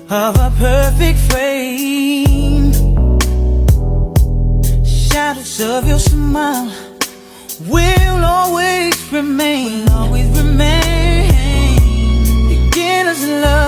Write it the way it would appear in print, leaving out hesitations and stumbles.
of a perfect frame. Shadows of your smile will always remain, Beginner's love.